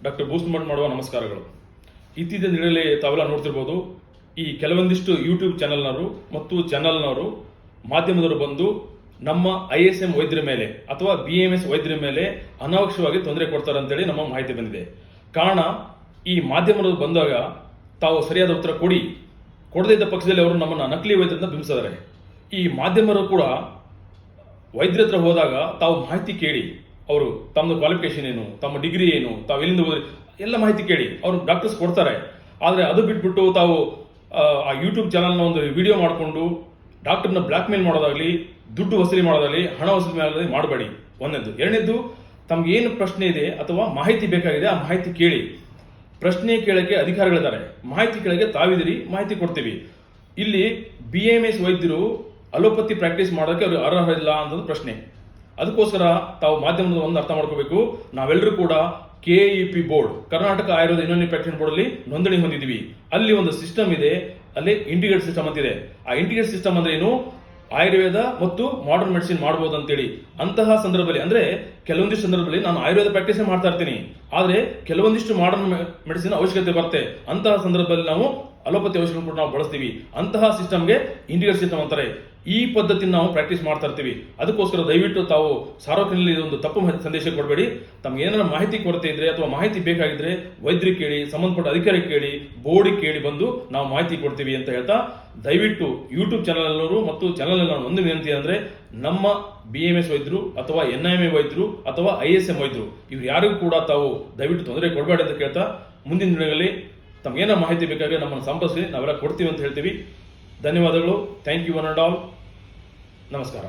Doctor ಬೂಸ್ಮಠ್ ಮಾಡುವ ನಮಸ್ಕಾರಗಳು. ಇತ್ತೀಚಿನ ದಿನಗಳಲ್ಲಿ ತಾವೆಲ್ಲ ನೋಡ್ತಿರ್ಬೋದು, ಈ ಕೆಲವೊಂದಿಷ್ಟು ಯೂಟ್ಯೂಬ್ ಚಾನೆಲ್ನವರು ಮತ್ತು ಚಾನೆಲ್ನವರು ಮಾಧ್ಯಮದವರು ಬಂದು ನಮ್ಮ ISM ವೈದ್ಯರ ಮೇಲೆ ಅಥವಾ BAMS ವೈದ್ಯರ ಮೇಲೆ ಅನಾವಶ್ಯಕವಾಗಿ ತೊಂದರೆ ಕೊಡ್ತಾರೆ ಅಂತೇಳಿ ನಮ್ಮ ಮಾಹಿತಿ ಬಂದಿದೆ. ಕಾರಣ, ಈ ಮಾಧ್ಯಮದವರು ಬಂದಾಗ ತಾವು ಸರಿಯಾದ ಉತ್ತರ ಕೊಡದೇ ಇದ್ದ ಪಕ್ಷದಲ್ಲಿ ಅವರು ನಮ್ಮನ್ನು ನಕಲಿ ವೈದ್ಯರಿಂದ ಬಿಂಬಿಸಿದ್ದಾರೆ. ಈ ಮಾಧ್ಯಮರು ಕೂಡ ವೈದ್ಯರ ಹತ್ರ ಹೋದಾಗ ತಾವು ಮಾಹಿತಿ ಕೇಳಿ, ಅವರು ತಮ್ಮ ಕ್ವಾಲಿಫಿಕೇಶನ್ ಏನು, ತಮ್ಮ ಡಿಗ್ರಿ ಏನು, ತಾವು ಎಲ್ಲಿಂದ ಹೋದ್ರಿ ಎಲ್ಲ ಮಾಹಿತಿ ಕೇಳಿ ಅವರು ಡಾಕ್ಟರ್ಸ್ ಕೊಡ್ತಾರೆ. ಆದರೆ ಅದು ಬಿಟ್ಬಿಟ್ಟು ತಾವು ಆ ಯೂಟ್ಯೂಬ್ ಚಾನಲ್ನ ಒಂದು ವಿಡಿಯೋ ಮಾಡಿಕೊಂಡು ಡಾಕ್ಟರ್ನ ಬ್ಲ್ಯಾಕ್ ಮೇಲ್ ಮಾಡೋದಾಗಲಿ, ದುಡ್ಡು ವಸೂಲಿ ಮಾಡೋದಾಗಲಿ, ಹಣ ವಸೂಲಿ ಮಾಡೋದಾಗಲಿ ಮಾಡಬೇಡಿ. ಒಂದನೇದು. ಎರಡನೇದು, ತಮ್ಗೆ ಏನು ಪ್ರಶ್ನೆ ಇದೆ ಅಥವಾ ಮಾಹಿತಿ ಬೇಕಾಗಿದೆ ಆ ಮಾಹಿತಿ ಕೇಳಿ. ಪ್ರಶ್ನೆ ಕೇಳಕ್ಕೆ ಅಧಿಕಾರಿಗಳಿದ್ದಾರೆ, ಮಾಹಿತಿ ಕೇಳಕ್ಕೆ ತಾವಿದಿರಿ, ಮಾಹಿತಿ ಕೊಡ್ತೀವಿ. ಇಲ್ಲಿ BAMS ವೈದ್ಯರು ಅಲೋಪತಿ ಪ್ರಾಕ್ಟೀಸ್ ಮಾಡೋಕ್ಕೆ ಅವರು ಅರ್ಹ ಇಲ್ಲ ಅನ್ನೋದು ಪ್ರಶ್ನೆ. ಅದಕ್ಕೋಸ್ಕರ ತಾವು ಮಾಧ್ಯಮದ ಒಂದು ಅರ್ಥ ಮಾಡ್ಕೋಬೇಕು. ನಾವೆಲ್ಲರೂ ಕೂಡ KEP board, Karnataka Ayurveda Unani practice board ಅಲ್ಲಿ ನೋಂದಣಿ ಹೊಂದಿದ್ದೀವಿ. ಅಲ್ಲಿ ಒಂದು ಸಿಸ್ಟಮ್ ಇದೆ, ಅಲ್ಲಿ ಇಂಟಿಗ್ರೇಟ್ ಸಿಸ್ಟಮ್ ಅಂತಿದೆ. ಆ ಇಂಟಿಗ್ರೇಟ್ ಸಿಸ್ಟಮ್ ಅಂದ್ರೆ ಏನು, ಆಯುರ್ವೇದ ಮತ್ತು ಮಾಡರ್ನ್ ಮೆಡಿಸಿನ್ ಮಾಡಬಹುದು ಅಂತೇಳಿ. ಅಂತಹ ಸಂದರ್ಭದಲ್ಲಿ ಅಂದ್ರೆ ಕೆಲವೊಂದಿಷ್ಟು ಸಂದರ್ಭದಲ್ಲಿ ನಾನು ಆಯುರ್ವೇದ ಪ್ರಾಕ್ಟೀಸ್ ಮಾಡ್ತಾ ಇರ್ತೀನಿ, ಆದ್ರೆ ಕೆಲವೊಂದಿಷ್ಟು ಮಾಡರ್ನ್ ಮೆಡಿಸಿನ್ ಅವಶ್ಯಕತೆ ಬರುತ್ತೆ. ಅಂತಹ ಸಂದರ್ಭದಲ್ಲಿ ನಾವು ಅಲೋಪತಿ ಔಷಧ ಕೂಡ ನಾವು ಬಳಸ್ತೀವಿ. ಅಂತಹ ಸಿಸ್ಟಮ್ಗೆ ಇಂಟಿಗ್ರೇಟ್ ಸಿಸ್ಟಮ್ ಅಂತಾರೆ. ಈ ಪದ್ಧತಿ ನಾವು ಪ್ರಾಕ್ಟೀಸ್ ಮಾಡ್ತಾ ಇರ್ತೀವಿ. ಅದಕ್ಕೋಸ್ಕರ ದಯವಿಟ್ಟು ತಾವು ಸಾರ್ವಜನಿಕರಲ್ಲಿ ಒಂದು ತಪ್ಪು ಸಂದೇಶ ಕೊಡಬೇಡಿ. ತಮ್ಗೆ ಏನಾರ ಮಾಹಿತಿ ಕೊರತೆ ಇದ್ರೆ ಅಥವಾ ಮಾಹಿತಿ ಬೇಕಾಗಿದ್ರೆ ವೈದ್ಯರಿಗೆ ಕೇಳಿ, ಸಂಬಂಧಪಟ್ಟ ಅಧಿಕಾರಿಗೆ ಕೇಳಿ, ಬೋರ್ಡಿಗೆ ಕೇಳಿ ಬಂದು ನಾವು ಮಾಹಿತಿ ಕೊಡ್ತೀವಿ ಅಂತ ಹೇಳ್ತಾ, ದಯವಿಟ್ಟು ಯೂಟ್ಯೂಬ್ ಚಾನಲ್ ಮತ್ತು ಚಾನಲ್ ಒಂದು ವಿನಂತಿ ಅಂದ್ರೆ, ನಮ್ಮ BAMS ವೈದ್ಯರು ಅಥವಾ NIMA ವೈದ್ಯರು ಅಥವಾ ISM ವೈದ್ಯರು ಇವ್ರು ಯಾರಿಗೂ ಕೂಡ ತಾವು ದಯವಿಟ್ಟು ತೊಂದರೆ ಕೊಡಬೇಡಿ ಅಂತ ಕೇಳ್ತಾ, ಮುಂದಿನ ದಿನಗಳಲ್ಲಿ ತಮ್ಗೇನೋ ಮಾಹಿತಿ ಬೇಕಾದ್ರೆ ನಮ್ಮನ್ನು ಸಂಪರ್ಕಿಸಿ, ನಾವೆಲ್ಲ ಕೊಡ್ತೀವಿ ಅಂತ ಹೇಳ್ತೀವಿ. ಧನ್ಯವಾದಗಳು. Thank you one and all. ನಮಸ್ಕಾರ.